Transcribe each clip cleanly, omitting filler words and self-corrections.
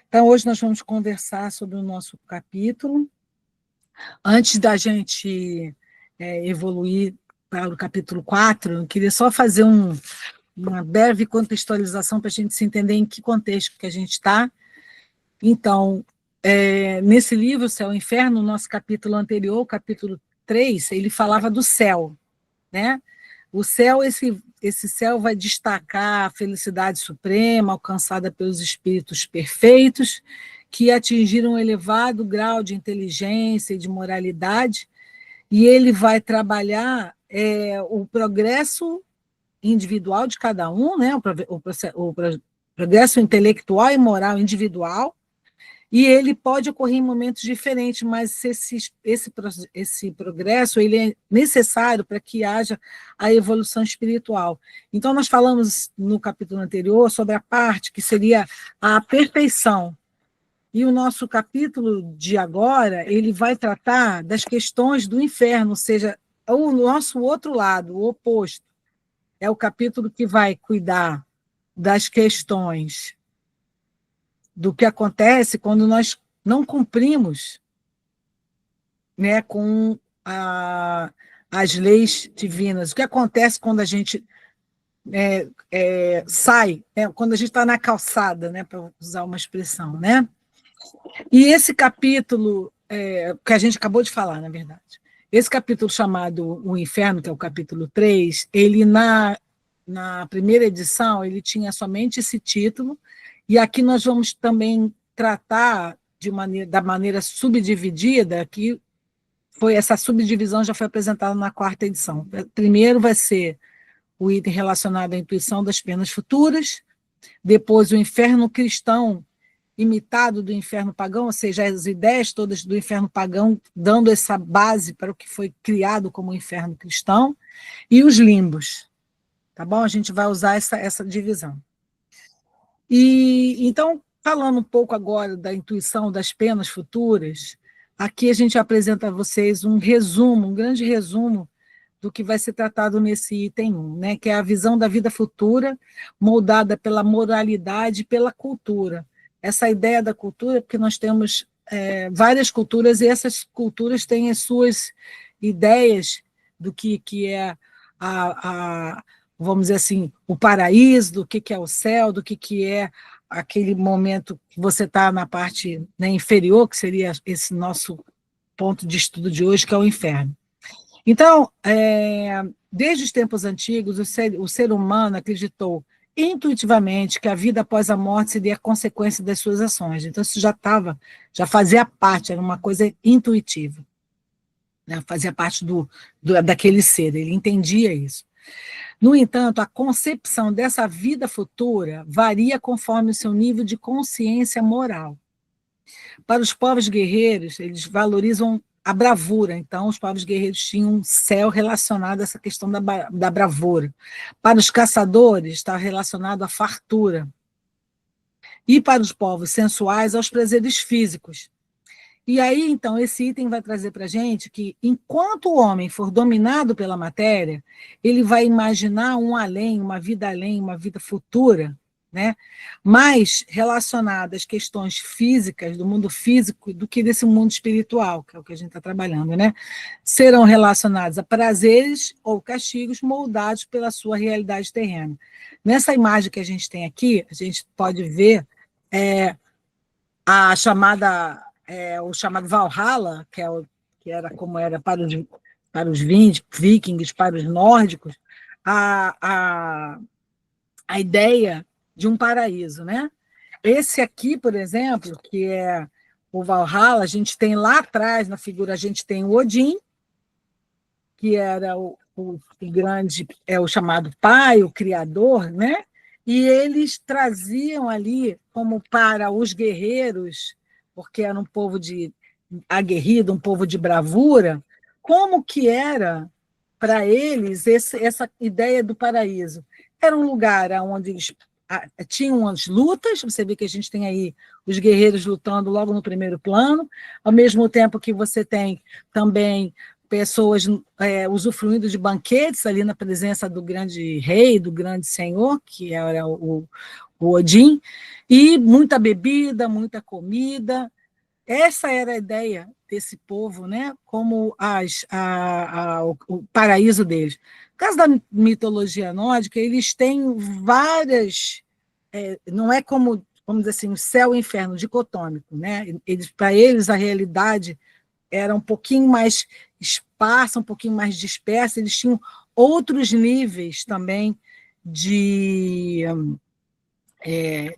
Então, hoje nós vamos conversar sobre o nosso capítulo. Antes da gente evoluir para o capítulo 4, eu queria só fazer uma breve contextualização para a gente se entender em que contexto que a gente está. Então, nesse livro, O Céu e o Inferno, no nosso capítulo anterior, o capítulo 3, ele falava do céu, né? O céu, esse céu vai destacar a felicidade suprema alcançada pelos espíritos perfeitos, que atingiram um elevado grau de inteligência e de moralidade, e ele vai trabalhar o progresso individual de cada um, né? o progresso intelectual e moral individual, e ele pode ocorrer em momentos diferentes, mas esse progresso ele é necessário para que haja a evolução espiritual. Então, nós falamos no capítulo anterior sobre a parte que seria a perfeição. E o nosso capítulo de agora, ele vai tratar das questões do inferno, ou seja, o nosso outro lado, o oposto. É o capítulo que vai cuidar das questões do que acontece quando nós não cumprimos, né, com as leis divinas. O que acontece quando a gente sai, quando a gente está na calçada, né, para usar uma expressão, né? E esse capítulo, que a gente acabou de falar, na verdade, esse capítulo chamado O Inferno, que é o capítulo 3, ele na primeira edição, ele tinha somente esse título, e aqui nós vamos também tratar da maneira subdividida, que essa subdivisão já foi apresentada na quarta edição. Primeiro vai ser o item relacionado à intuição das penas futuras, depois o inferno cristão, imitado do inferno pagão, ou seja, as ideias todas do inferno pagão, dando essa base para o que foi criado como inferno cristão, e os limbos. Tá bom? A gente vai usar essa divisão. E então, falando um pouco agora da intuição das penas futuras, aqui a gente apresenta a vocês um grande resumo do que vai ser tratado nesse item 1, né, que é a visão da vida futura, moldada pela moralidade e pela cultura. Essa ideia da cultura, porque nós temos várias culturas, e essas culturas têm as suas ideias do que é vamos dizer assim, o paraíso, do que é o céu, do que é aquele momento que você está na parte, né, inferior, que seria esse nosso ponto de estudo de hoje, que é o inferno. Então, desde os tempos antigos, o ser humano acreditou intuitivamente que a vida após a morte seria a consequência das suas ações. Então, isso já fazia parte, era uma coisa intuitiva, né? Fazia parte daquele ser, ele entendia isso. No entanto, a concepção dessa vida futura varia conforme o seu nível de consciência moral. Para os povos guerreiros, eles valorizam a bravura, então os povos guerreiros tinham um céu relacionado a essa questão da bravura. Para os caçadores, está relacionado à fartura. E para os povos sensuais, aos prazeres físicos. E aí, então, esse item vai trazer para a gente que, enquanto o homem for dominado pela matéria, ele vai imaginar um além, uma vida futura, né, mais relacionada às questões físicas, do mundo físico, do que desse mundo espiritual, que é o que a gente está trabalhando, né? Serão relacionados a prazeres ou castigos moldados pela sua realidade terrena. Nessa imagem que a gente tem aqui, a gente pode ver o chamado Valhalla, que era como era para os vikings, para os nórdicos, a ideia de um paraíso, né? Esse aqui, por exemplo, que é o Valhalla, a gente tem lá atrás, na figura, a gente tem o Odin, que era o grande, o chamado pai, o criador, né? E eles traziam ali, como para os guerreiros, porque era um povo aguerrido, um povo de bravura, como que era para eles essa ideia do paraíso. Era um lugar onde eles tinham as lutas, você vê que a gente tem aí os guerreiros lutando logo no primeiro plano, ao mesmo tempo que você tem também pessoas usufruindo de banquetes ali na presença do grande rei, do grande senhor, que era o o Odin, e muita bebida, muita comida. Essa era a ideia desse povo, né? Como o paraíso deles. No caso da mitologia nórdica, eles têm várias. Não é como, vamos dizer assim, o céu e o inferno dicotômico, né? Para eles, a realidade era um pouquinho mais esparsa, um pouquinho mais dispersa, eles tinham outros níveis também de,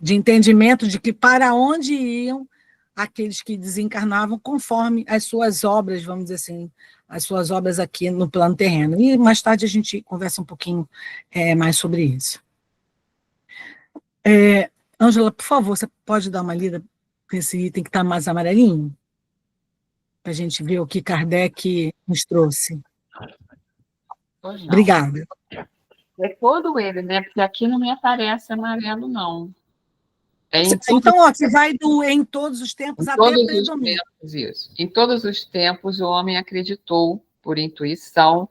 de entendimento de que para onde iam aqueles que desencarnavam conforme as suas obras, vamos dizer assim, as suas obras aqui no plano terreno. E mais tarde a gente conversa um pouquinho mais sobre isso. Ângela, por favor, você pode dar uma lida nesse item que está mais amarelinho? Para a gente ver o que Kardec nos trouxe. Pois não. Obrigada. É todo ele, né? Porque aqui não me aparece amarelo, não. Então, ó, você vai do em todos os tempos até predomínio. Isso. Em todos os tempos, o homem acreditou, por intuição,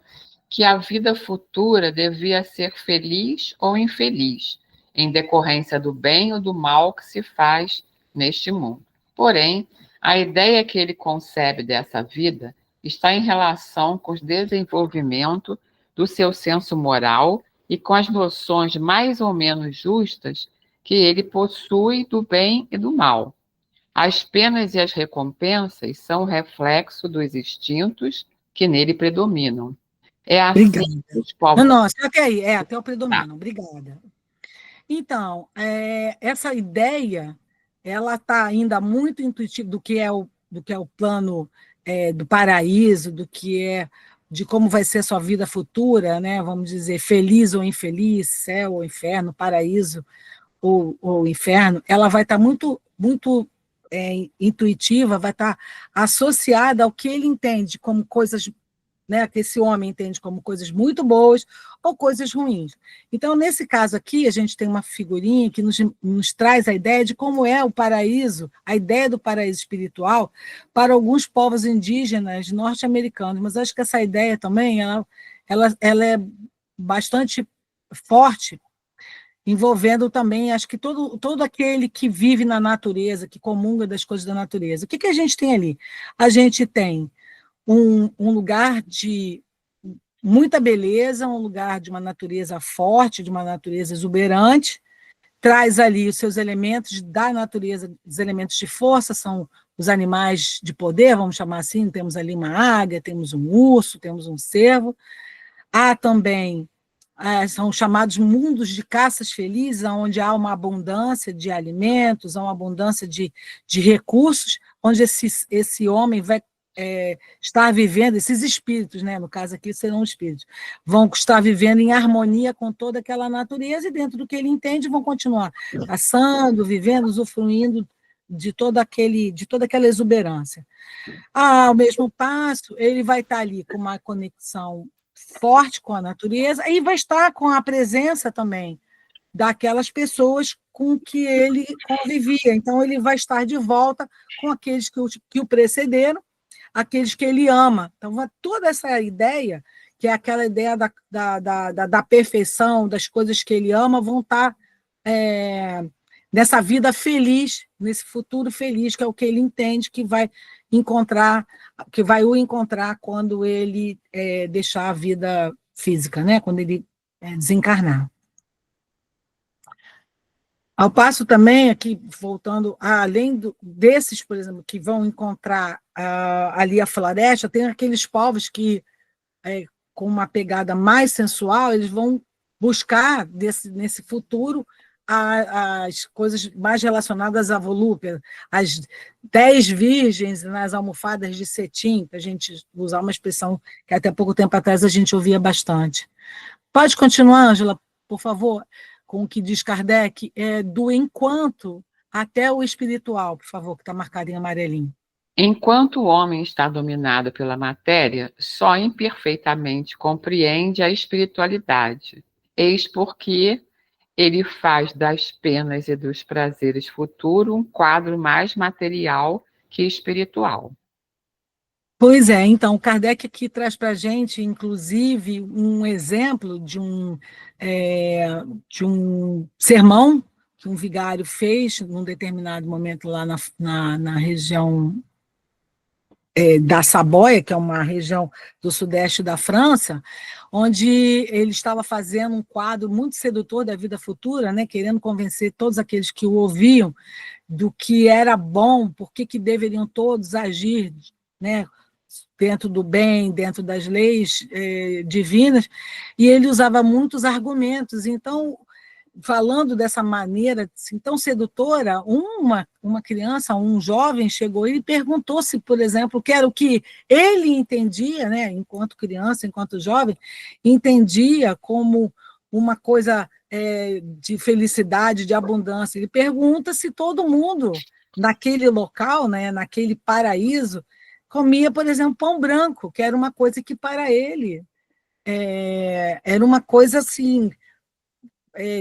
que a vida futura devia ser feliz ou infeliz, em decorrência do bem ou do mal que se faz neste mundo. Porém, a ideia que ele concebe dessa vida está em relação com o desenvolvimento do seu senso moral e com as noções mais ou menos justas que ele possui do bem e do mal. As penas e as recompensas são o reflexo dos instintos que nele predominam. É assim Obrigada. que os povos... Nossa, até aí, até o predomínio. Tá. Obrigada. Então, essa ideia, ela está ainda muito intuitiva do que é o plano do paraíso, do que é de como vai ser a sua vida futura, né? Vamos dizer, feliz ou infeliz, céu ou inferno, paraíso ou inferno, ela vai estar muito intuitiva, vai estar associada ao que ele entende como coisas, né, que esse homem entende como coisas muito boas ou coisas ruins. Então, nesse caso aqui, a gente tem uma figurinha que nos traz a ideia de como é o paraíso, a ideia do paraíso espiritual para alguns povos indígenas norte-americanos, mas acho que essa ideia também, ela é bastante forte, envolvendo também, acho que todo aquele que vive na natureza, que comunga das coisas da natureza. O que a gente tem ali? A gente tem um lugar de muita beleza, um lugar de uma natureza forte, de uma natureza exuberante, traz ali os seus elementos da natureza, os elementos de força, são os animais de poder, vamos chamar assim, temos ali uma águia, temos um urso, temos um cervo, há também são chamados mundos de caças felizes, onde há uma abundância de alimentos, há uma abundância de recursos, onde esse homem vai estar vivendo, esses espíritos, né, no caso aqui serão espíritos, vão estar vivendo em harmonia com toda aquela natureza e dentro do que ele entende vão continuar caçando, vivendo, usufruindo de toda aquela exuberância. Ao mesmo passo, ele vai estar ali com uma conexão forte com a natureza e vai estar com a presença também daquelas pessoas com que ele convivia. Então, ele vai estar de volta com aqueles que o precederam, aqueles que ele ama. Então, toda essa ideia, que é aquela ideia da perfeição, das coisas que ele ama, vão estar nessa vida feliz, nesse futuro feliz, que é o que ele entende que vai encontrar, que vai o encontrar quando ele deixar a vida física, né? Quando ele desencarnar. Ao passo também, aqui, voltando, além desses, por exemplo, que vão encontrar ali a floresta, tem aqueles povos que, com uma pegada mais sensual, eles vão buscar, nesse futuro, as coisas mais relacionadas à volúpia, as 10 virgens nas almofadas de cetim, para a gente usar uma expressão que até pouco tempo atrás a gente ouvia bastante. Pode continuar, Ângela, por favor, com o que diz Kardec, do enquanto até o espiritual, por favor, que está marcado em amarelinho. Enquanto o homem está dominado pela matéria, só imperfeitamente compreende a espiritualidade. Eis porque ele faz das penas e dos prazeres futuros um quadro mais material que espiritual. Pois é, então, Kardec aqui traz para a gente, inclusive, um exemplo de um sermão que um vigário fez num determinado momento lá na região da Saboia, que é uma região do sudeste da França, onde ele estava fazendo um quadro muito sedutor da vida futura, né, querendo convencer todos aqueles que o ouviam do que era bom, por que deveriam todos agir, né, dentro do bem, dentro das leis divinas, e ele usava muitos argumentos. Então, falando dessa maneira assim, tão sedutora, uma criança, um jovem chegou e perguntou se, por exemplo, que era o que ele entendia, né, enquanto criança, enquanto jovem, entendia como uma coisa de felicidade, de abundância. Ele pergunta se todo mundo naquele local, né, naquele paraíso, comia, por exemplo, pão branco, que era uma coisa que para ele era uma coisa assim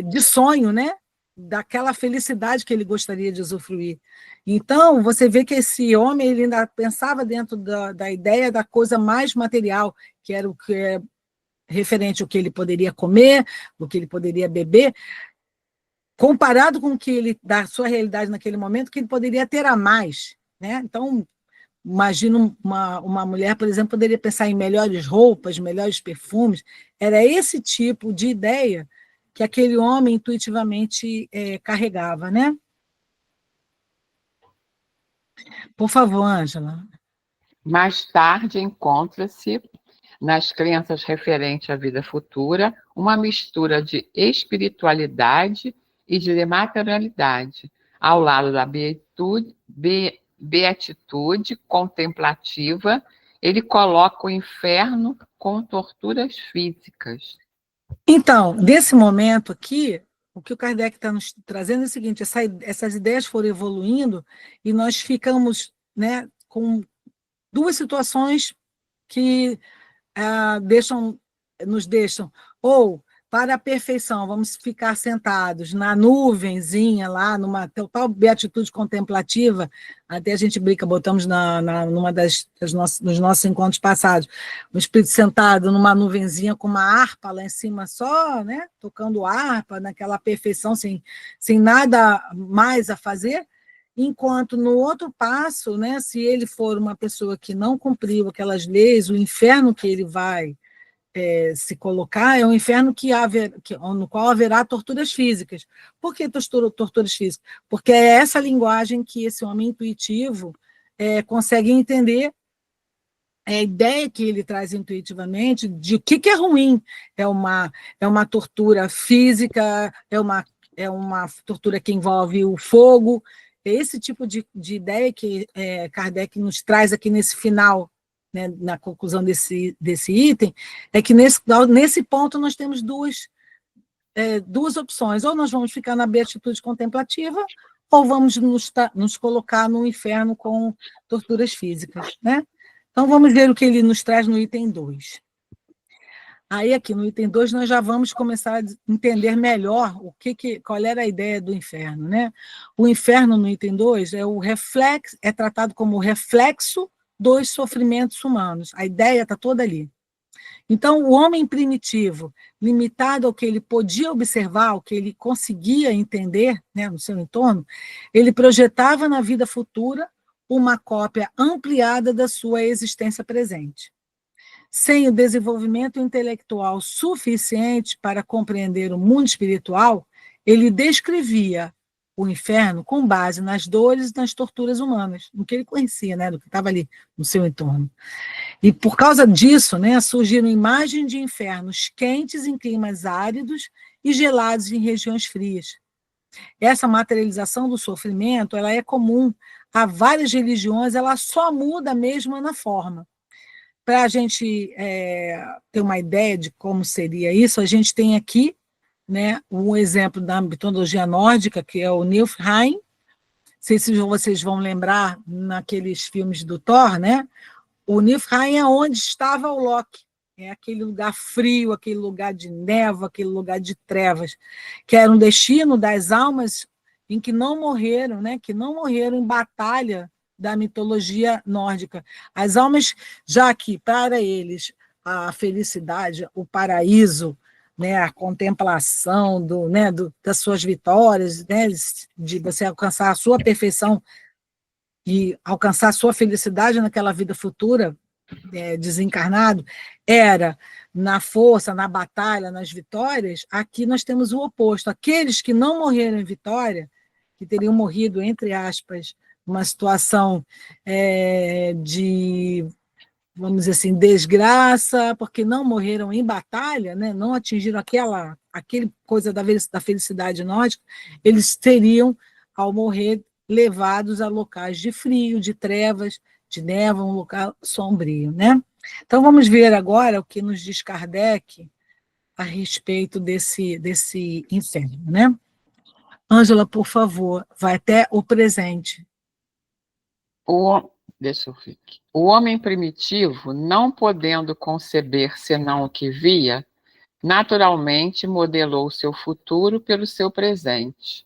de sonho, né? Daquela felicidade que ele gostaria de usufruir. Então, você vê que esse homem ele ainda pensava dentro da ideia da coisa mais material, que era o que é referente ao que ele poderia comer, o que ele poderia beber, comparado com o que ele, da sua realidade naquele momento, que ele poderia ter a mais, né? Então, imagino uma mulher, por exemplo, poderia pensar em melhores roupas, melhores perfumes. Era esse tipo de ideia que aquele homem intuitivamente carregava, né? Por favor, Ângela. Mais tarde, encontra-se, nas crenças referentes à vida futura, uma mistura de espiritualidade e de materialidade, ao lado da beatitude contemplativa, ele coloca o inferno com torturas físicas. Então, nesse momento aqui, o que o Kardec está nos trazendo é o seguinte: essas ideias foram evoluindo e nós ficamos, né, com duas situações que nos deixam, ou para a perfeição, vamos ficar sentados na nuvenzinha lá, numa total beatitude contemplativa, até a gente brinca, botamos numa dos nossos encontros passados, o espírito sentado numa nuvenzinha com uma harpa lá em cima só, né, tocando harpa, naquela perfeição, sem nada mais a fazer, enquanto no outro passo, né, se ele for uma pessoa que não cumpriu aquelas leis, o inferno que ele vai se colocar é um inferno no qual haverá torturas físicas. Por que torturas físicas? Porque é essa linguagem que esse homem intuitivo consegue entender, a ideia que ele traz intuitivamente de o que é ruim. É uma tortura física, é uma tortura que envolve o fogo. Esse tipo de ideia que Kardec nos traz aqui nesse final, né, na conclusão desse item, é que nesse ponto nós temos duas opções: ou nós vamos ficar na beatitude contemplativa, ou vamos nos colocar no inferno com torturas físicas, né? Então, vamos ver o que ele nos traz no item 2. Aí, aqui no item 2, nós já vamos começar a entender melhor qual era a ideia do inferno, né? O inferno, no item 2, é tratado como o reflexo dos sofrimentos humanos. A ideia está toda ali. Então, o homem primitivo, limitado ao que ele podia observar, ao que ele conseguia entender, né, no seu entorno, ele projetava na vida futura uma cópia ampliada da sua existência presente. Sem o desenvolvimento intelectual suficiente para compreender o mundo espiritual, ele descrevia o inferno com base nas dores e nas torturas humanas, no que ele conhecia, né, do que estava ali no seu entorno. E por causa disso, né, surgiram imagens de infernos quentes em climas áridos e gelados em regiões frias. Essa materialização do sofrimento, ela é comum a várias religiões, ela só muda mesmo na forma. Para a gente ter uma ideia de como seria isso, a gente tem aqui, né, um exemplo da mitologia nórdica, que é o Niflheim. Não sei se vocês vão lembrar naqueles filmes do Thor, né? O Niflheim é onde estava o Loki. É aquele lugar frio, aquele lugar de névoa, aquele lugar de trevas, que era um destino das almas em que não morreram, né? Que não morreram em batalha da mitologia nórdica. As almas, já que para eles a felicidade, o paraíso, né, a contemplação né, das suas vitórias, né, de você alcançar a sua perfeição e alcançar a sua felicidade naquela vida futura, desencarnado, era na força, na batalha, nas vitórias. Aqui nós temos o oposto. Aqueles que não morreram em vitória, que teriam morrido, entre aspas, uma situação de, vamos dizer assim, desgraça, porque não morreram em batalha, né? Não atingiram aquele coisa da felicidade nórdica, eles teriam, ao morrer, levados a locais de frio, de trevas, de névoa, um local sombrio, né? Então, vamos ver agora o que nos diz Kardec a respeito desse inferno, né? Ângela, por favor, vai até o presente. Deixa eu ver aqui. O homem primitivo, não podendo conceber senão o que via, naturalmente modelou seu futuro pelo seu presente.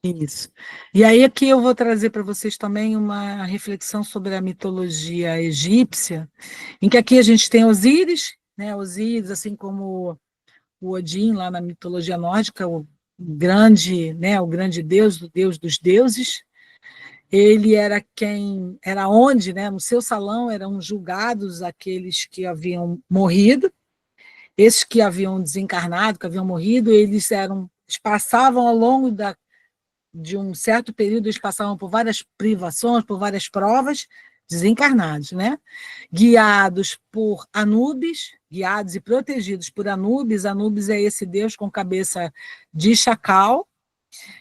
Isso. E aí aqui eu vou trazer para vocês também uma reflexão sobre a mitologia egípcia, em que aqui a gente tem Osíris, né? Osíris, assim como o Odin lá na mitologia nórdica, o grande, né? O grande deus, o deus dos deuses. Ele era onde, né? No seu salão eram julgados aqueles que haviam morrido, esses que haviam desencarnado, que haviam morrido, eles passavam ao longo de um certo período, eles passavam por várias privações, por várias provas, desencarnados, né? Guiados por Anubis, guiados e protegidos por Anubis. Anubis é esse deus com cabeça de chacal,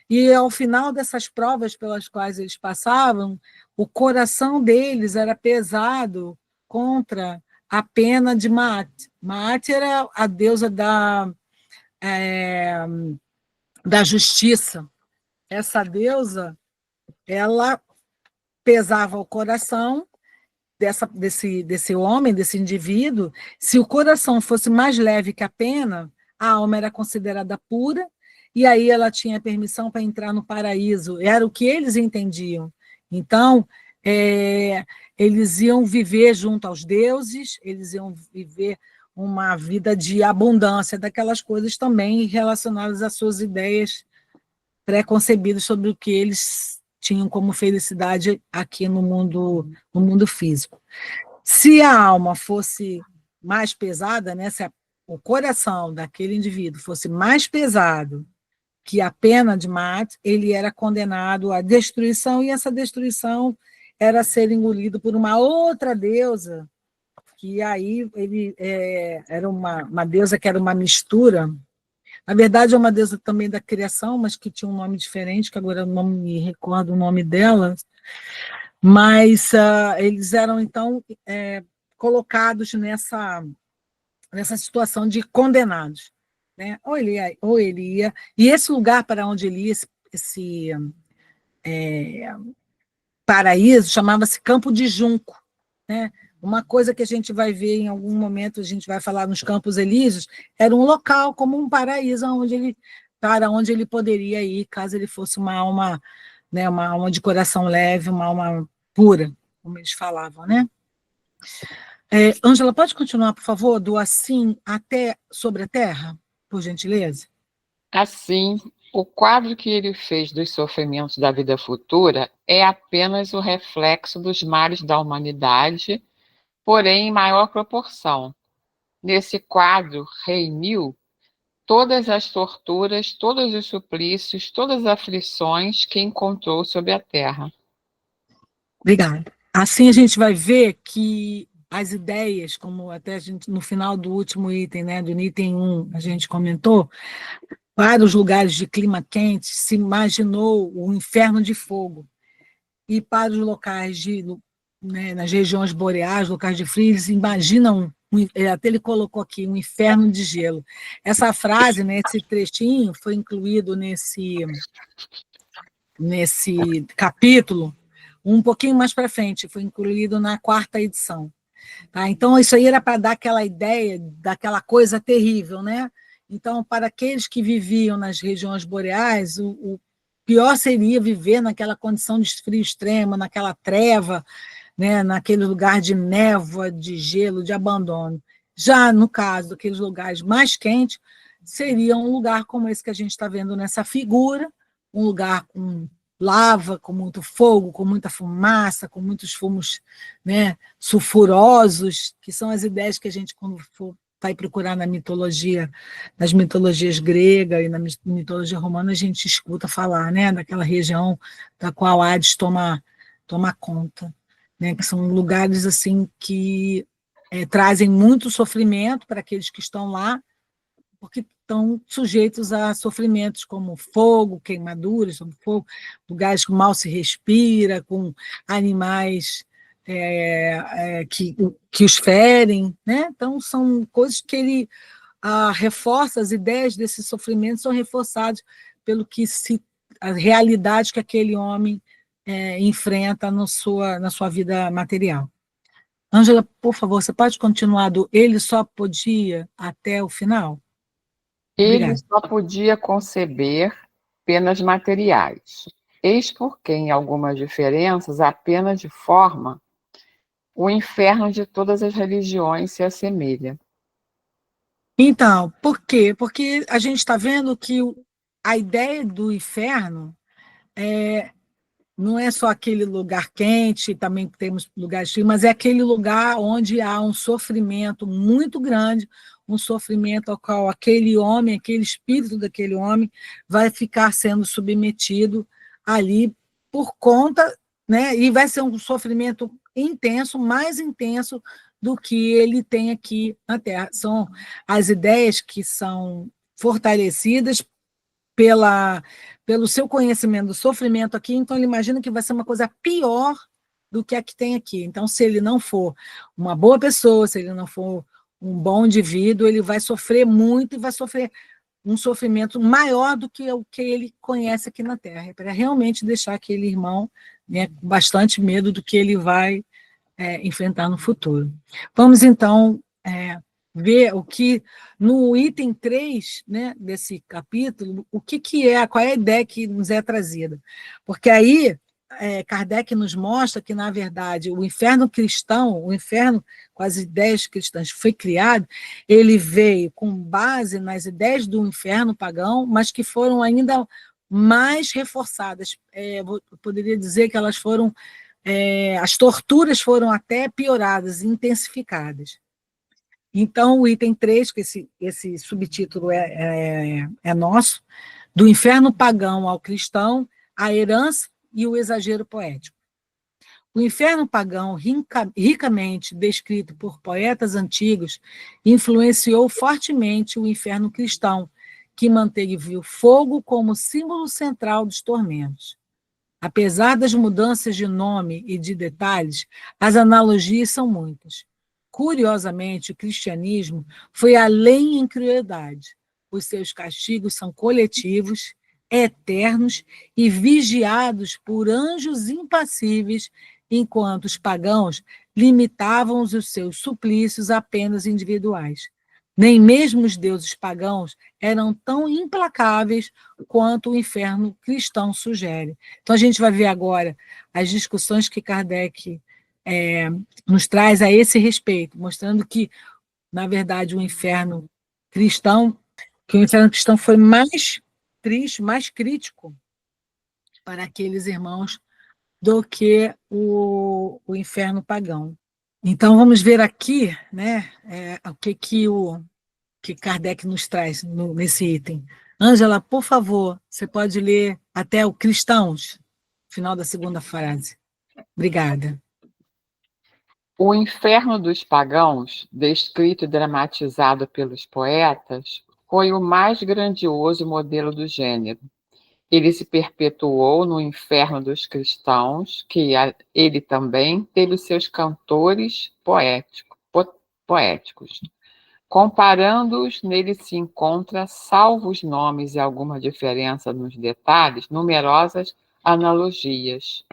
e ao final dessas provas pelas quais eles passavam, o coração deles era pesado contra a pena de Maat. Maat era a deusa da justiça. Essa deusa, ela pesava o coração desse homem, desse indivíduo. Se o coração fosse mais leve que a pena, a alma era considerada pura, e aí ela tinha permissão para entrar no paraíso. Era o que eles entendiam. Então, eles iam viver junto aos deuses, eles iam viver uma vida de abundância daquelas coisas também relacionadas às suas ideias preconcebidas sobre o que eles tinham como felicidade aqui no mundo físico. Se a alma fosse mais pesada, né, se o coração daquele indivíduo fosse mais pesado que a pena de Maat, ele era condenado à destruição, e essa destruição era ser engolido por uma outra deusa, que aí era uma deusa que era uma mistura. Na verdade, é uma deusa também da criação, mas que tinha um nome diferente, que agora eu não me recordo o nome dela, mas eles eram, então, colocados nessa situação de condenados, né? Ou ele ia, e esse lugar para onde ele ia, esse paraíso, chamava-se Campo de Junco, né? Uma coisa que a gente vai ver em algum momento, a gente vai falar nos Campos Elíseos, era um local como um paraíso para onde ele poderia ir, caso ele fosse uma alma, né, uma alma de coração leve, uma alma pura, como eles falavam, né? Ângela, pode continuar, por favor, do assim até sobre a terra, por gentileza? Assim, o quadro que ele fez dos sofrimentos da vida futura é apenas o reflexo dos males da humanidade, porém em maior proporção. Nesse quadro reuniu todas as torturas, todos os suplícios, todas as aflições que encontrou sobre a terra. Obrigada. Assim a gente vai ver que as ideias, como até a gente, no final do último item, né, do item 1, a gente comentou, para os lugares de clima quente, se imaginou o inferno de fogo. E para os locais nas regiões boreais, locais de frio, eles imaginam, até ele colocou aqui, um inferno de gelo. Essa frase, né, esse trechinho, foi incluído nesse capítulo, um pouquinho mais para frente, foi incluído na 4ª edição. Tá? Então, isso aí era para dar aquela ideia daquela coisa terrível, né? Então, para aqueles que viviam nas regiões boreais, o pior seria viver naquela condição de frio extremo, naquela treva, né? Naquele lugar de névoa, de gelo, de abandono. Já no caso daqueles lugares mais quentes, seria um lugar como esse que a gente está vendo nessa figura, um lugar com lava, com muito fogo, com muita fumaça, com muitos fumos, né, sulfurosos, que são as ideias que a gente, quando for vai procurar na mitologia, nas mitologias grega e na mitologia romana, a gente escuta falar, né, daquela região da qual Hades toma conta, né, que são lugares assim que trazem muito sofrimento para aqueles que estão lá, porque estão sujeitos a sofrimentos como fogo, queimaduras, fogo, lugares que mal se respira, com animais que os ferem, né? Então, são coisas que ele reforça, as ideias desses sofrimentos são reforçadas pelo que a realidade que aquele homem enfrenta na sua vida material. Ângela, por favor, você pode continuar do ele só podia até o final? Ele Obrigada. só podia conceber penas materiais. Eis porque, em algumas diferenças, apenas de forma, o inferno de todas as religiões se assemelha. Então, por quê? Porque a gente está vendo que a ideia do inferno não é só aquele lugar quente, também temos lugares frios, mas é aquele lugar onde há um sofrimento muito grande, um sofrimento ao qual aquele homem, aquele espírito daquele homem, vai ficar sendo submetido ali por conta, né? E vai ser um sofrimento intenso, mais intenso do que ele tem aqui na Terra. São as ideias que são fortalecidas pelo seu conhecimento do sofrimento aqui, então ele imagina que vai ser uma coisa pior do que a que tem aqui. Então, se ele não for uma boa pessoa, se ele não for um bom indivíduo, ele vai sofrer muito e vai sofrer um sofrimento maior do que o que ele conhece aqui na Terra, para realmente deixar aquele irmão, né, com bastante medo do que ele vai enfrentar no futuro. Vamos, então, ver o que, no item 3, né, desse capítulo, qual é a ideia que nos é trazida. Porque aí Kardec nos mostra que, na verdade, o inferno cristão, o inferno com as ideias cristãs foi criado, ele veio com base nas ideias do inferno pagão, mas que foram ainda mais reforçadas. Eu poderia dizer que elas foram as torturas foram até pioradas, intensificadas. Então, o item 3, que esse subtítulo é nosso, do inferno pagão ao cristão, a herança e o exagero poético. O inferno pagão, ricamente descrito por poetas antigos, influenciou fortemente o inferno cristão, que manteve o fogo como símbolo central dos tormentos. Apesar das mudanças de nome e de detalhes, as analogias são muitas. Curiosamente, o cristianismo foi além em crueldade. Os seus castigos são coletivos, eternos e vigiados por anjos impassíveis, enquanto os pagãos limitavam os seus suplícios apenas individuais. Nem mesmo os deuses pagãos eram tão implacáveis quanto o inferno cristão sugere. Então, a gente vai ver agora as discussões que Kardec nos traz a esse respeito, mostrando que, na verdade, o inferno cristão foi mais triste, mais crítico para aqueles irmãos do que o inferno pagão. Então, vamos ver aqui, né, o que Kardec nos traz nesse item. Ângela, por favor, você pode ler até o cristãos, final da segunda frase. Obrigada. O inferno dos pagãos, descrito e dramatizado pelos poetas, foi o mais grandioso modelo do gênero. Ele se perpetuou no inferno dos cristãos, que ele também teve seus cantores poéticos. Comparando-os, nele se encontra, salvo os nomes e alguma diferença nos detalhes, numerosas analogias.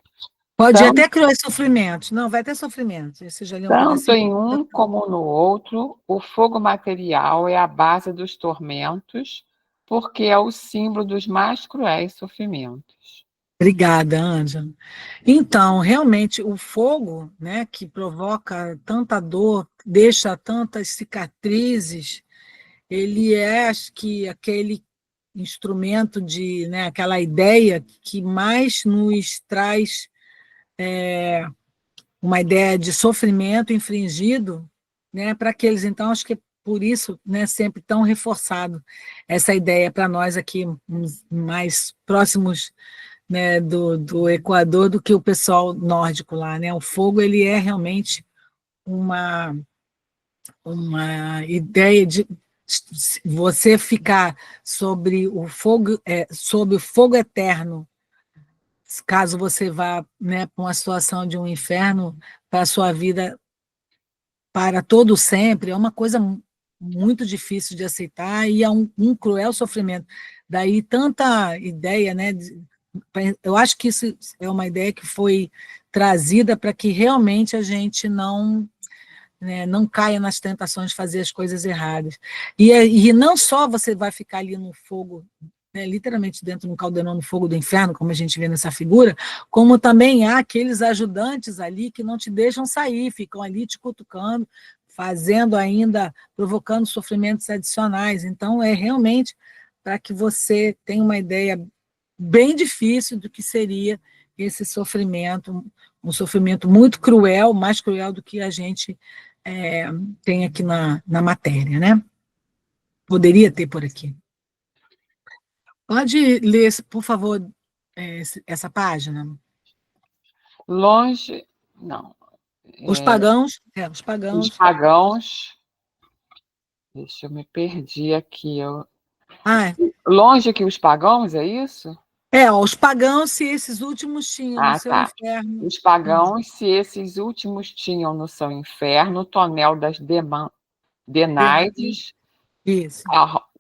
Pode até criar sofrimento. Não, vai ter sofrimento. Você já leu um Tanto pedacinho? em um como no outro, o fogo material é a base dos tormentos, porque é o símbolo dos mais cruéis sofrimentos. Obrigada, Ângela. Então, realmente, o fogo, né, que provoca tanta dor, deixa tantas cicatrizes, ele é, acho que, aquele instrumento de, né, aquela ideia que mais nos traz uma ideia de sofrimento infringido, né, para aqueles. Então, acho que é por isso, né, sempre tão reforçado essa ideia para nós aqui, mais próximos, né, do Equador, do que o pessoal nórdico lá, né? O fogo, ele é realmente uma, uma ideia de você ficar sobre o fogo eterno, caso você vá, né, para uma situação de um inferno, para a sua vida para todo sempre, é uma coisa muito difícil de aceitar e é um cruel sofrimento. Daí tanta ideia, né? Eu acho que isso é uma ideia que foi trazida para que realmente a gente não, né, não caia nas tentações de fazer as coisas erradas. E não só você vai ficar ali no fogo, né, literalmente dentro de um caldeirão no fogo do inferno, como a gente vê nessa figura, como também há aqueles ajudantes ali que não te deixam sair, ficam ali te cutucando, fazendo ainda, provocando sofrimentos adicionais. Então, é realmente para que você tenha uma ideia bem difícil do que seria esse sofrimento, um sofrimento muito cruel, mais cruel do que a gente tem aqui na matéria, né? Poderia ter por aqui. Pode ler, por favor, essa página? Longe, não, Os pagãos, os os pagãos. pagãos, deixa eu me perdi aqui. Ah, Longe que os pagãos, é isso? os pagãos, se esses últimos tinham no Ah, seu tá. inferno. Os pagãos, se esses últimos tinham no seu inferno o tonel das Denaides, Isso.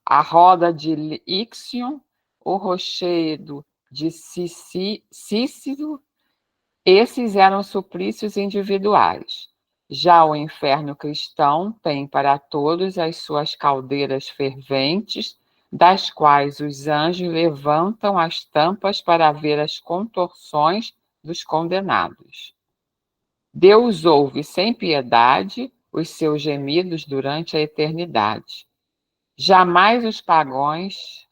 a roda de Ixion, o rochedo de Cícero, esses eram suplícios individuais. Já o inferno cristão tem para todos as suas caldeiras ferventes, das quais os anjos levantam as tampas para ver as contorções dos condenados. Deus ouve sem piedade os seus gemidos durante a eternidade. Jamais os pagãos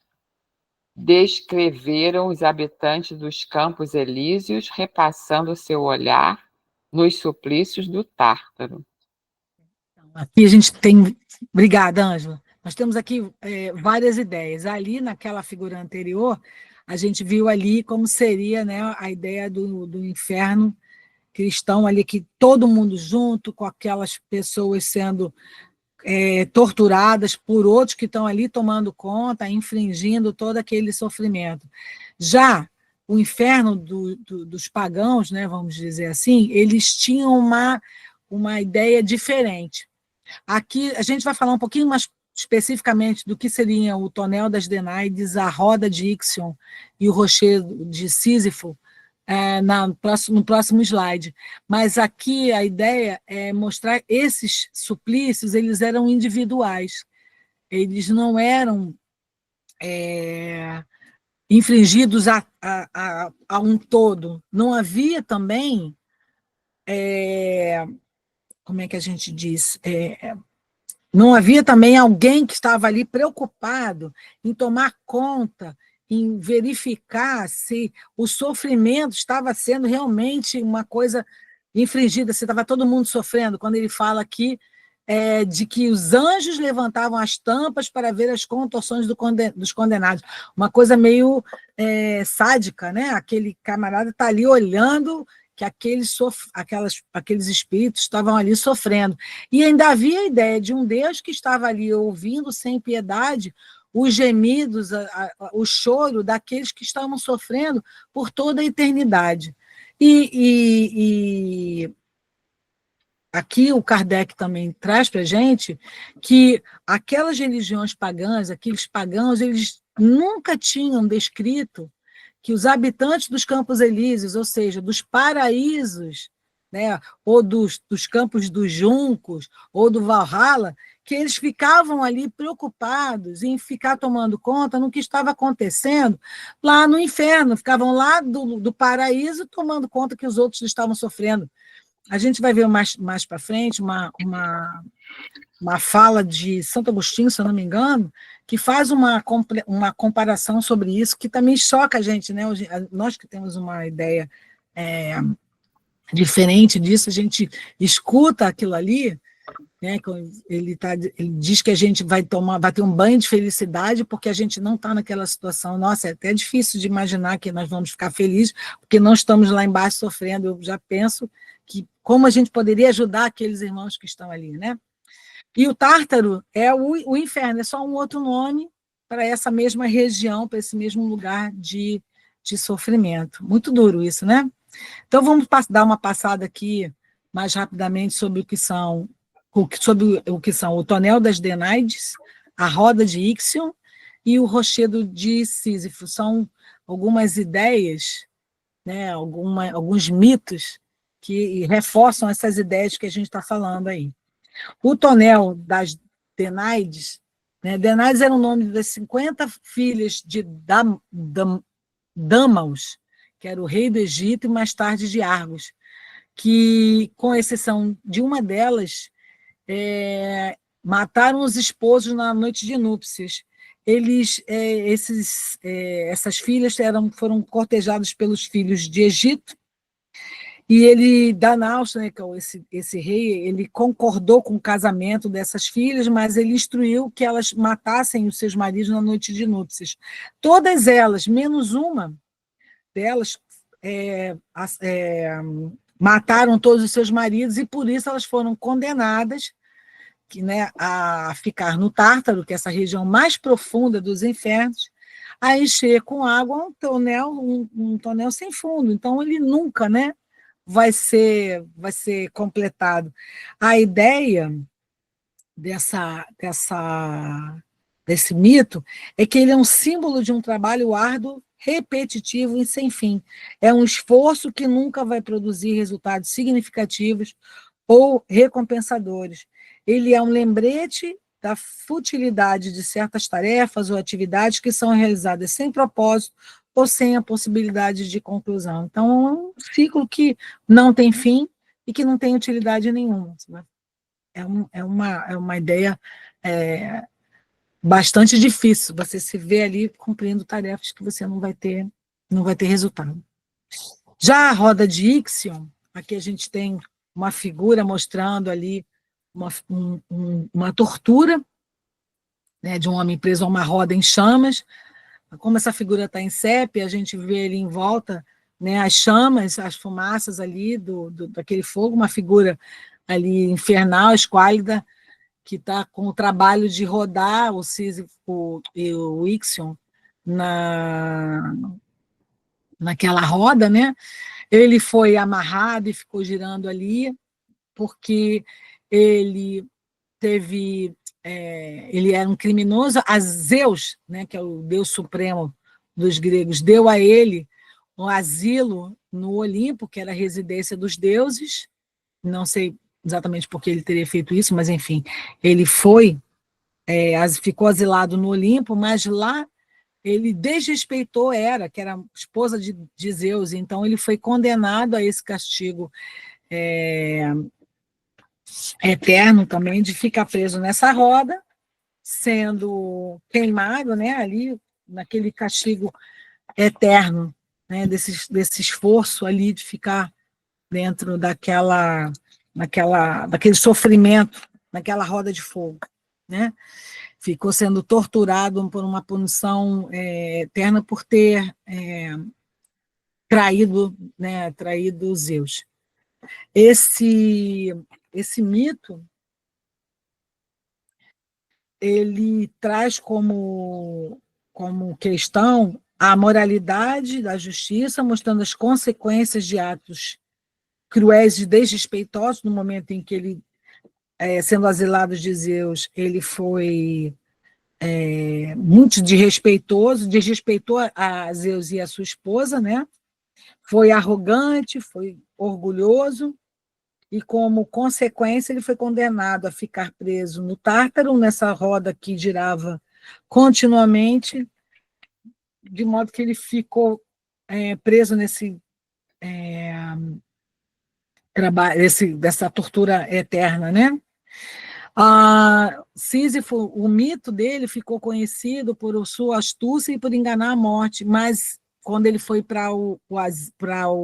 descreveram os habitantes dos Campos Elíseos, repassando seu olhar nos suplícios do Tártaro. Aqui a gente tem. Obrigada, Ângela. Nós temos aqui várias ideias. Ali, naquela figura anterior, a gente viu ali como seria, né, a ideia do inferno cristão ali, que todo mundo junto, com aquelas pessoas sendo torturadas por outros que estão ali tomando conta, infringindo todo aquele sofrimento. Já o inferno dos pagãos, né, vamos dizer assim, eles tinham uma ideia diferente. Aqui a gente vai falar um pouquinho mais especificamente do que seria o tonel das Denaides, a roda de Ixion e o rochedo de Sísifo, no próximo slide. Mas aqui a ideia é mostrar esses suplícios, eles eram individuais, eles não eram infringidos a um todo. Não havia também, como é que a gente diz? Não havia também alguém que estava ali preocupado em tomar conta, em verificar se o sofrimento estava sendo realmente uma coisa infringida, se estava todo mundo sofrendo. Quando ele fala aqui de que os anjos levantavam as tampas para ver as contorções dos condenados. Uma coisa meio sádica, né? Aquele camarada está ali olhando que aqueles espíritos estavam ali sofrendo. E ainda havia a ideia de um Deus que estava ali ouvindo sem piedade os gemidos, o choro daqueles que estavam sofrendo por toda a eternidade. E aqui o Kardec também traz para a gente que aquelas religiões pagãs, aqueles pagãos, eles nunca tinham descrito que os habitantes dos Campos Elíseos, ou seja, dos paraísos, né, ou dos campos dos juncos, ou do Valhalla, que eles ficavam ali preocupados em ficar tomando conta no que estava acontecendo lá no inferno, ficavam lá do paraíso tomando conta que os outros estavam sofrendo. A gente vai ver mais para frente uma fala de Santo Agostinho, se eu não me engano, que faz uma comparação sobre isso, que também choca a gente, né? Nós que temos uma ideia diferente disso, a gente escuta aquilo ali, né? Ele diz que a gente vai ter um banho de felicidade porque a gente não está naquela situação. Nossa, é até difícil de imaginar que nós vamos ficar felizes porque não estamos lá embaixo sofrendo. Eu já penso que como a gente poderia ajudar aqueles irmãos que estão ali, né? E o Tártaro é o inferno, é só um outro nome para essa mesma região, para esse mesmo lugar de sofrimento. Muito duro isso, né? Então, vamos dar uma passada aqui mais rapidamente sobre o que são o tonel das Denaides, a roda de Ixion e o rochedo de Sísifo. São algumas ideias, né, alguns mitos que reforçam essas ideias que a gente está falando aí. O tonel das Denaides, né, Denaides era o nome das 50 filhas de Damaus, que era o rei do Egito e mais tarde de Argos, que, com exceção de uma delas, mataram os esposos na noite de núpcias. Essas filhas foram cortejadas pelos filhos de Egito, e Danaus, né, que é esse rei, ele concordou com o casamento dessas filhas, mas ele instruiu que elas matassem os seus maridos na noite de núpcias. Todas elas, menos uma delas, mataram todos os seus maridos, e por isso elas foram condenadas, né, a ficar no Tártaro, que é essa região mais profunda dos infernos, a encher com água um tonel sem fundo. Então, ele nunca, né, vai ser completado. A ideia desse mito é que ele é um símbolo de um trabalho árduo, repetitivo e sem fim. É um esforço que nunca vai produzir resultados significativos ou recompensadores. Ele é um lembrete da futilidade de certas tarefas ou atividades que são realizadas sem propósito ou sem a possibilidade de conclusão. Então, é um ciclo que não tem fim e que não tem utilidade nenhuma. É uma ideia bastante difícil, você se vê ali cumprindo tarefas que você não vai ter resultado. Já a roda de Ixion, aqui a gente tem uma figura mostrando ali uma tortura, né, de um homem preso a uma roda em chamas. Como essa figura está em sépia, a gente vê ali em volta, né, as chamas, as fumaças ali daquele fogo, uma figura ali infernal, esquálida, que está com o trabalho de rodar o Sísifo e o Ixion naquela roda, né? Ele foi amarrado e ficou girando ali, porque ele ele era um criminoso. A Zeus, né, que é o deus supremo dos gregos, deu a ele um asilo no Olimpo, que era a residência dos deuses. Não sei exatamente por que ele teria feito isso, mas, enfim, ele ficou asilado no Olimpo, mas lá ele desrespeitou Hera, que era esposa de Zeus, então ele foi condenado a esse castigo eterno também, de ficar preso nessa roda, sendo queimado, né, ali, naquele castigo eterno, né, desse esforço ali de ficar dentro daquele sofrimento, naquela roda de fogo, né? Ficou sendo torturado por uma punição eterna por ter traído Zeus. Esse mito, ele traz como questão a moralidade da justiça, mostrando as consequências de atos cruéis e desrespeitosos. No momento em que ele, sendo asilado de Zeus, ele foi muito desrespeitou a Zeus e a sua esposa, né? Foi arrogante, foi orgulhoso, e, como consequência, ele foi condenado a ficar preso no Tártaro, nessa roda que girava continuamente, de modo que ele ficou preso dessa tortura eterna, né? Sísifo, o mito dele ficou conhecido por sua astúcia e por enganar a morte, mas quando ele foi para o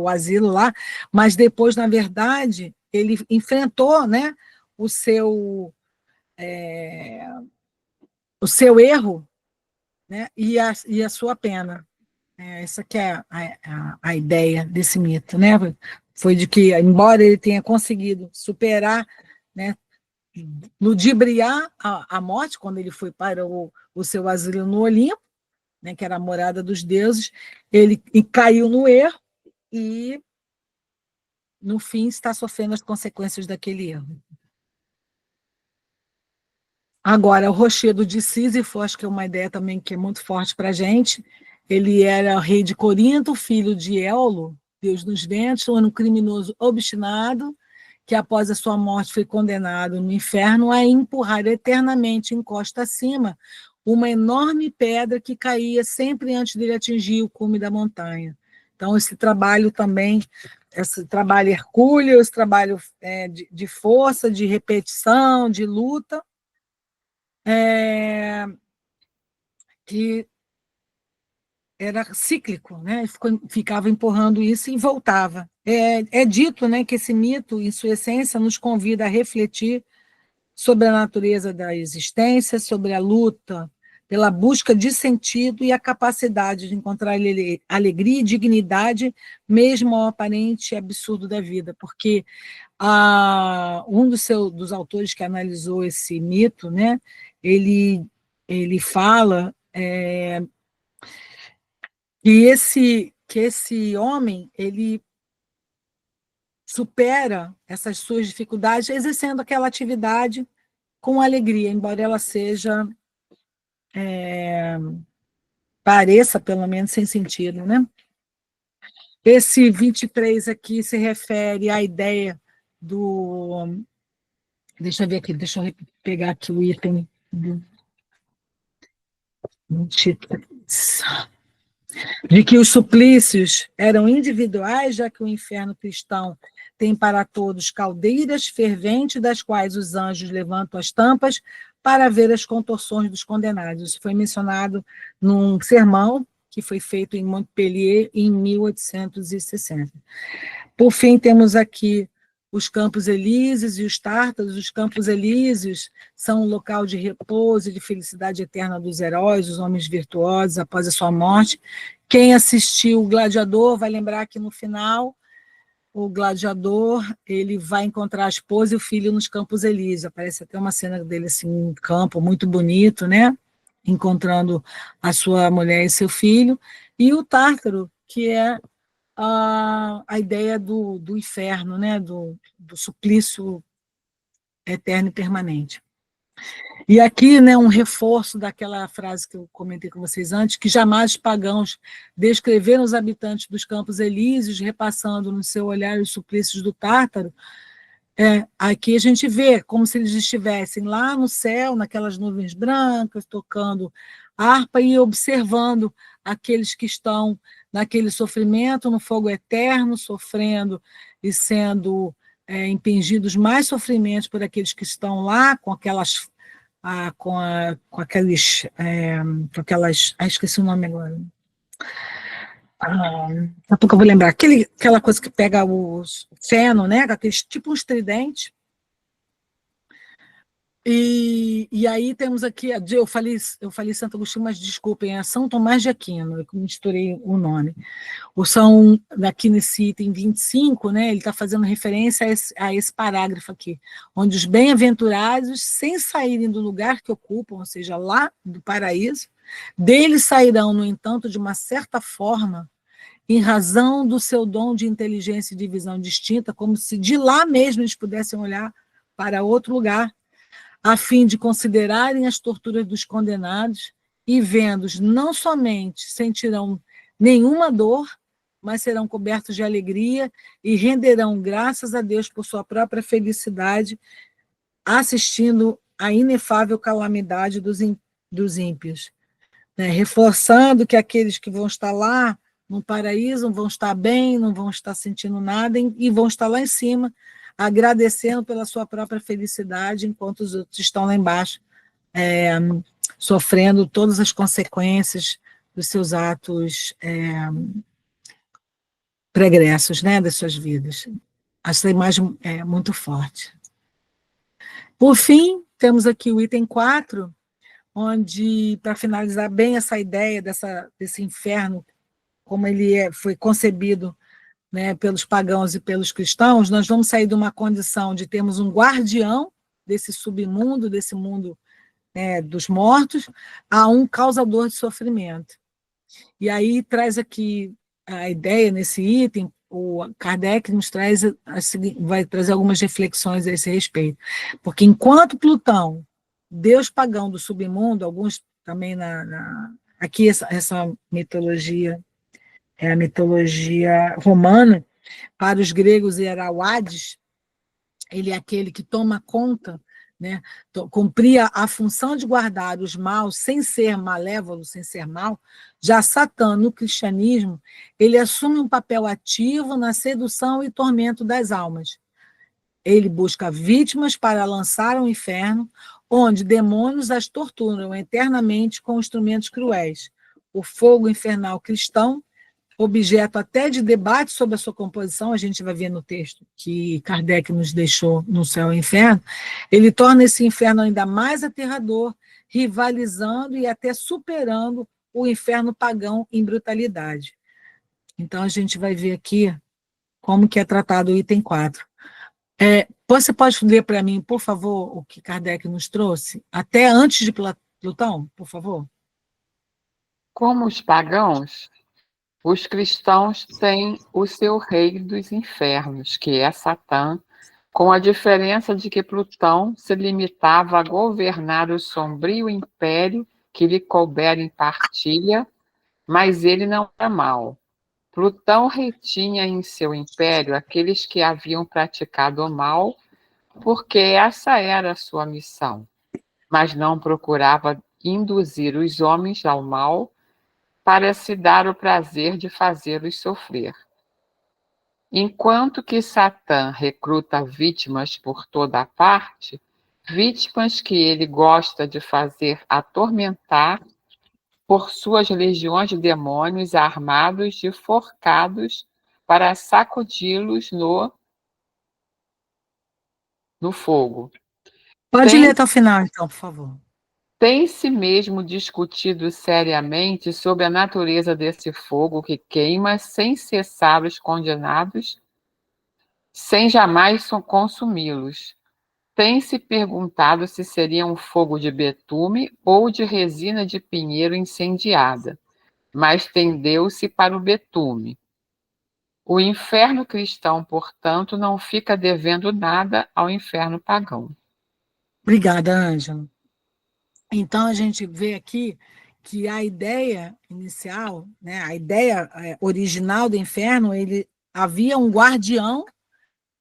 asilo lá, mas depois, na verdade, ele enfrentou, né, o seu, o seu erro, né, e a sua pena. Essa que é a ideia desse mito, né? Foi de que, embora ele tenha conseguido superar, né, ludibriar a morte, quando ele foi para o seu asilo no Olimpo, né, que era a morada dos deuses, ele caiu no erro e, no fim, está sofrendo as consequências daquele erro. Agora, o rochedo de Sísifo, acho que é uma ideia também que é muito forte para a gente. Ele era rei de Corinto, filho de Éolo, deus dos ventos, um criminoso obstinado, que após a sua morte foi condenado no inferno a empurrar eternamente em costa acima uma enorme pedra que caía sempre antes dele atingir o cume da montanha. Então, esse trabalho também, esse trabalho hercúleo, esse trabalho de força, de repetição, de luta, que era cíclico, né? Ficava empurrando isso e voltava. É dito, né, que esse mito, em sua essência, nos convida a refletir sobre a natureza da existência, sobre a luta pela busca de sentido e a capacidade de encontrar alegria e dignidade, mesmo ao aparente absurdo da vida, porque um dos autores que analisou esse mito, né, ele fala que esse homem ele supera essas suas dificuldades exercendo aquela atividade com alegria, embora ela seja pareça pelo menos sem sentido, né? Esse 23 aqui se refere à ideia do, deixa eu ver aqui, deixa eu pegar aqui o item do 23. De que os suplícios eram individuais, já que o inferno cristão tem para todos caldeiras ferventes, das quais os anjos levantam as tampas para ver as contorções dos condenados. Isso foi mencionado num sermão que foi feito em Montpellier em 1860. Por fim, temos aqui os Campos Elíseos e os Tártaros. Os Campos Elíseos são um local de repouso e de felicidade eterna dos heróis, os homens virtuosos após a sua morte. Quem assistiu o Gladiador vai lembrar que no final o gladiador ele vai encontrar a esposa e o filho nos Campos Elíseos. Aparece até uma cena dele assim, um campo muito bonito, né? Encontrando a sua mulher e seu filho. E o Tártaro, que é a ideia do inferno, né? do suplício eterno e permanente. E aqui, né, um reforço daquela frase que eu comentei com vocês antes, que jamais os pagãos descreveram os habitantes dos Campos Elíseos, repassando no seu olhar os suplícios do Tártaro. Aqui a gente vê como se eles estivessem lá no céu, naquelas nuvens brancas, tocando harpa e observando aqueles que estão naquele sofrimento, no fogo eterno, sofrendo e sendo impingidos mais sofrimentos por aqueles que estão lá, com aquelas esqueci o nome agora. Daqui a pouco eu vou lembrar. Aquela coisa que pega o feno, né? Aqueles, tipo uns tridentes. E aí temos aqui, eu falei Santo Agostinho, mas desculpem, é São Tomás de Aquino, eu misturei o nome. Aqui nesse item 25, né, ele está fazendo referência a esse parágrafo aqui, onde os bem-aventurados, sem saírem do lugar que ocupam, ou seja, lá do paraíso, deles sairão, no entanto, de uma certa forma, em razão do seu dom de inteligência e de visão distinta, como se de lá mesmo eles pudessem olhar para outro lugar, a fim de considerarem as torturas dos condenados e, vendo-os, não somente sentirão nenhuma dor, mas serão cobertos de alegria e renderão graças a Deus por sua própria felicidade, assistindo à inefável calamidade dos ímpios, né? Reforçando que aqueles que vão estar lá no paraíso, não vão estar bem, não vão estar sentindo nada, e vão estar lá em cima, agradecendo pela sua própria felicidade, enquanto os outros estão lá embaixo, sofrendo todas as consequências dos seus atos pregressos, né, das suas vidas. Essa imagem é muito forte. Por fim, temos aqui o item 4, onde, para finalizar bem essa ideia desse inferno, como ele foi concebido, né, pelos pagãos e pelos cristãos, nós vamos sair de uma condição de termos um guardião desse submundo, desse mundo, né, dos mortos, a um causador de sofrimento. E aí traz aqui a ideia, nesse item, o Kardec nos traz, vai trazer algumas reflexões a esse respeito. Porque enquanto Plutão, deus pagão do submundo, alguns também aqui essa mitologia é a mitologia romana, para os gregos era o Hades, ele é aquele que toma conta, né, cumpria a função de guardar os maus sem ser malévolo, sem ser mal. Já Satã, no cristianismo, ele assume um papel ativo na sedução e tormento das almas. Ele busca vítimas para lançar ao inferno, onde demônios as torturam eternamente com instrumentos cruéis. O fogo infernal cristão, objeto até de debate sobre a sua composição, a gente vai ver no texto que Kardec nos deixou no Céu e Inferno, ele torna esse inferno ainda mais aterrador, rivalizando e até superando o inferno pagão em brutalidade. Então, a gente vai ver aqui como que é tratado o item 4. Você pode ler para mim, por favor, o que Kardec nos trouxe? Até antes de Plutão, por favor. Como os pagãos, os cristãos têm o seu rei dos infernos, que é Satã, com a diferença de que Plutão se limitava a governar o sombrio império que lhe couber em partilha, mas ele não é mau. Plutão retinha em seu império aqueles que haviam praticado o mal, porque essa era a sua missão, mas não procurava induzir os homens ao mal para se dar o prazer de fazê-los sofrer. Enquanto que Satã recruta vítimas por toda a parte, vítimas que ele gosta de fazer atormentar por suas legiões de demônios armados de forcados para sacudi-los no fogo. Pode ler até o final, então, por favor. Tem-se mesmo discutido seriamente sobre a natureza desse fogo que queima sem cessar os condenados, sem jamais consumi-los. Tem-se perguntado se seria um fogo de betume ou de resina de pinheiro incendiada, mas tendeu-se para o betume. O inferno cristão, portanto, não fica devendo nada ao inferno pagão. Obrigada, Ângela. Então, a gente vê aqui que a ideia inicial, né, a ideia original do inferno, havia um guardião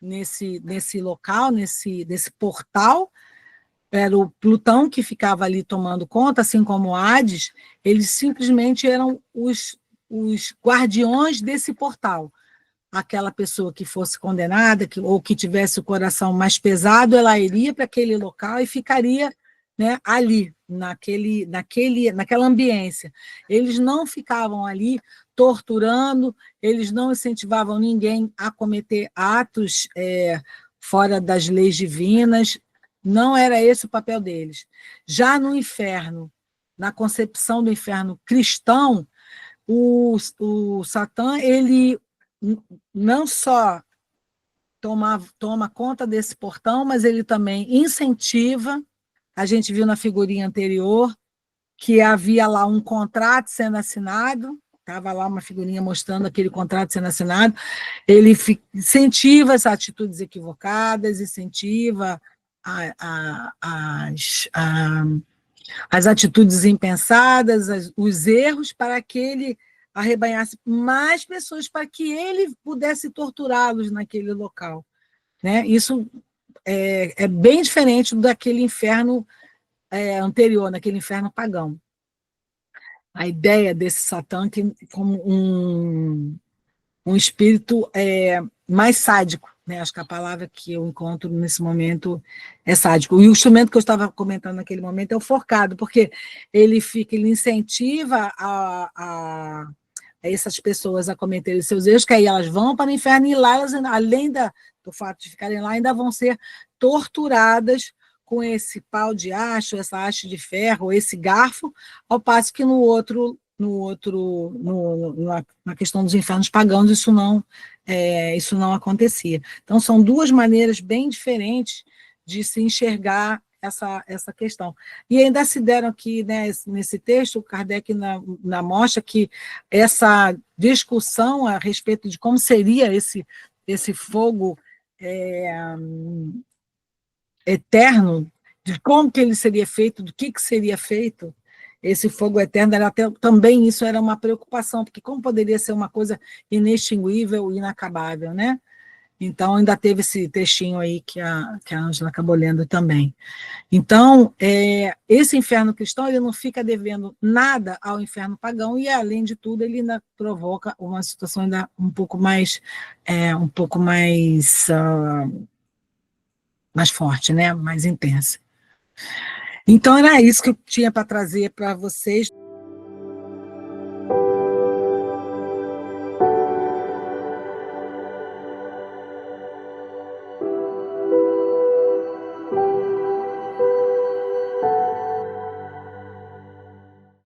nesse local, nesse portal, era o Plutão que ficava ali tomando conta, assim como o Hades, eles simplesmente eram os guardiões desse portal. Aquela pessoa que fosse condenada, ou que tivesse o coração mais pesado, ela iria para aquele local e ficaria, né, ali, naquela ambiência. Eles não ficavam ali torturando, eles não incentivavam ninguém a cometer atos fora das leis divinas, não era esse o papel deles. Já no inferno, na concepção do inferno cristão, o Satã, ele não só toma conta desse portão, mas ele também incentiva. A gente viu na figurinha anterior que havia lá um contrato sendo assinado, estava lá uma figurinha mostrando aquele contrato sendo assinado. Ele incentiva as atitudes equivocadas, incentiva as atitudes impensadas, os erros, para que ele arrebanhasse mais pessoas, para que ele pudesse torturá-los naquele local. Né? Isso é bem diferente daquele inferno anterior, naquele inferno pagão. a ideia desse Satã como um espírito mais sádico, né? Acho que a palavra que eu encontro nesse momento é sádico. E o instrumento que eu estava comentando naquele momento é o forcado, porque ele incentiva a essas pessoas a cometerem seus erros, que aí elas vão para o inferno, e lá elas, além do fato de ficarem lá, ainda vão ser torturadas com esse pau de aço, essa haste de ferro, esse garfo, ao passo que na questão dos infernos pagãos, isso não acontecia. Então, são duas maneiras bem diferentes de se enxergar essa questão. E ainda se deram aqui, né, nesse texto, Kardec mostra que essa discussão a respeito de como seria esse fogo eterno, de como que ele seria feito, do que seria feito, esse fogo eterno, também isso era uma preocupação, porque como poderia ser uma coisa inextinguível e inacabável, né? Então, ainda teve esse textinho aí que a Ângela acabou lendo também. Então, esse inferno cristão, ele não fica devendo nada ao inferno pagão, e, além de tudo, ele ainda provoca uma situação ainda um pouco mais mais forte, né? Mais intensa. Então, era isso que eu tinha para trazer para vocês.